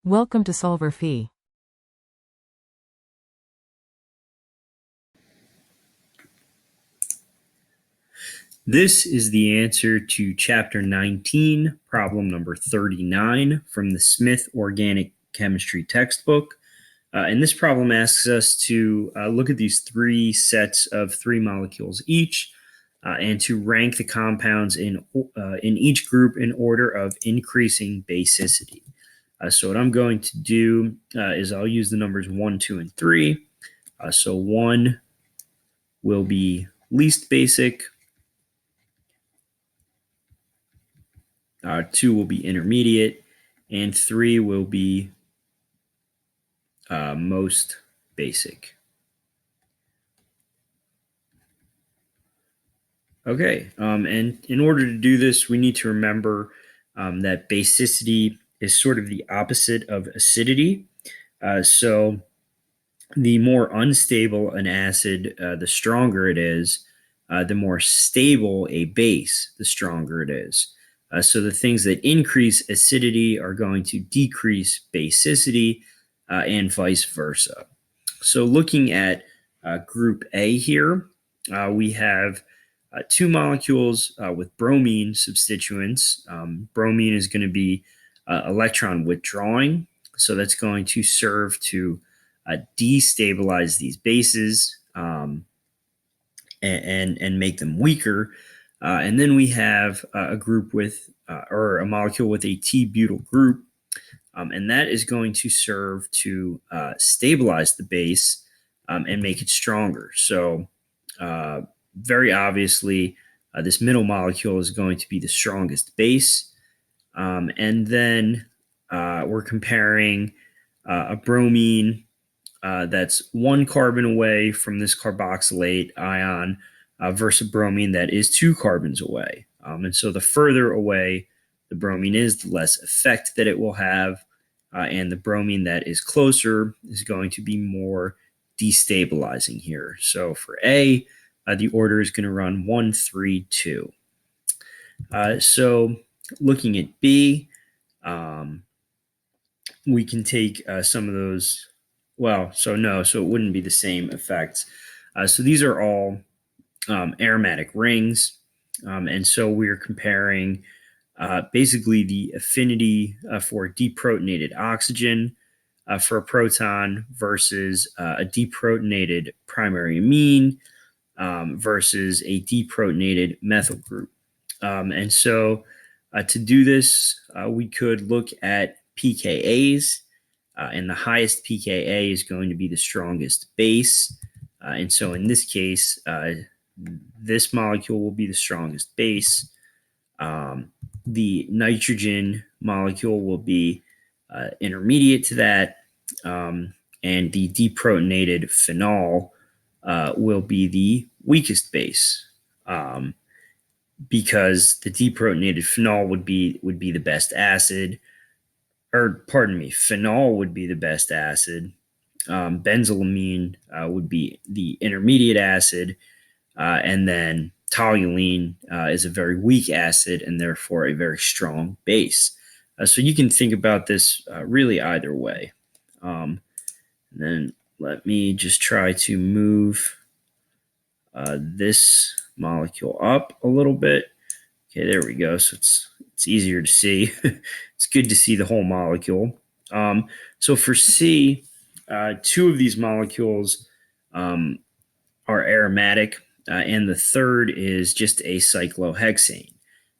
Welcome to solverfy. This is the answer to Chapter 19, problem number 39 from the Smith Organic Chemistry textbook. And this problem asks us to look at these three sets of three molecules each and to rank the compounds in each group in order of increasing basicity. So what I'm going to do is I'll use the numbers 1, 2, and 3. So 1 will be least basic. 2 will be intermediate, and 3 will be most basic. Okay, and in order to do this, we need to remember that basicity is sort of the opposite of acidity. So the more unstable an acid, the stronger it is. The more stable a base, the stronger it is. So the things that increase acidity are going to decrease basicity and vice versa. So looking at group A here, we have two molecules with bromine substituents. Bromine is going to be electron withdrawing. So that's going to serve to destabilize these bases and make them weaker. And then we have a group with, or a molecule with a T-butyl group, and that is going to serve to stabilize the base and make it stronger. So very obviously, this middle molecule is going to be the strongest base. And then we're comparing a bromine that's one carbon away from this carboxylate ion versus a bromine that is 2 carbons away. And so the further away the bromine is, the less effect that it will have. And the bromine that is closer is going to be more destabilizing here. So for A, the order is going to run 1, 3, 2. So looking at B, we can take some of those. Well, so it wouldn't be the same effects. So these are all aromatic rings. And so we're comparing basically the affinity for deprotonated oxygen for a proton versus a deprotonated primary amine versus a deprotonated methyl group. And so to do this, we could look at pKa's. And the highest pKa is going to be the strongest base. And so in this case, this molecule will be the strongest base. The nitrogen molecule will be intermediate to that. And the deprotonated phenol will be the weakest base. Because the deprotonated phenol would be the best acid. Or pardon me, phenol would be the best acid. Benzylamine would be the intermediate acid, and then toluene is a very weak acid and therefore a very strong base. So you can think about this really either way. And then let me just try to move this molecule up a little bit. Okay, there we go. So it's easier to see. It's good to see the whole molecule. So for C, 2 of these molecules are aromatic, and the third is just a cyclohexane.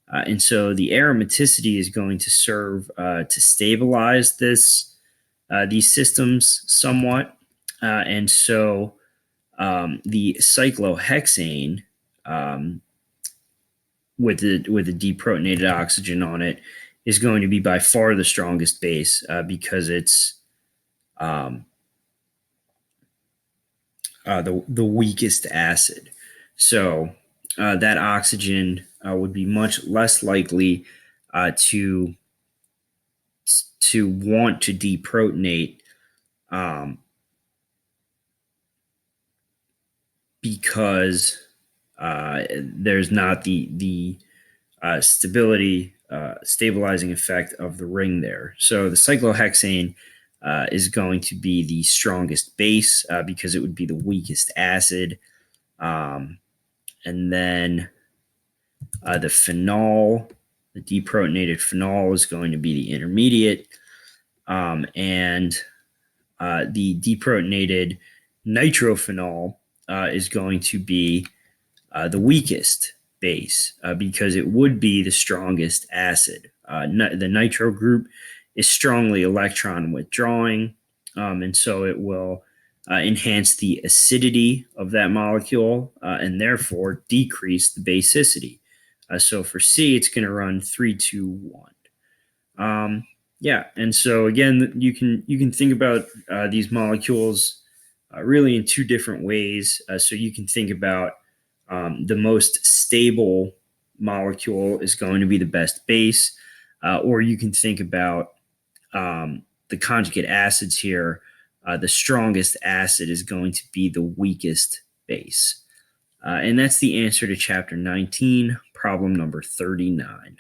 And so the aromaticity is going to serve to stabilize these systems somewhat. And so the cyclohexane with the deprotonated oxygen on it is going to be by far the strongest base because it's the weakest acid. So that oxygen would be much less likely to want to deprotonate because there's not the stability stabilizing effect of the ring there. So the cyclohexane is going to be the strongest base because it would be the weakest acid. And then the phenol, the deprotonated phenol, is going to be the intermediate. And the deprotonated nitrophenol is going to be the weakest base because it would be the strongest acid. The nitro group is strongly electron withdrawing, and so it will enhance the acidity of that molecule and therefore decrease the basicity. So for C, it's going to run 3, 2, 1. Yeah, and so again, you can think about these molecules really in two different ways. So you can think about the most stable molecule is going to be the best base, or you can think about the conjugate acids here. The strongest acid is going to be the weakest base. And that's the answer to chapter 19, problem number 39.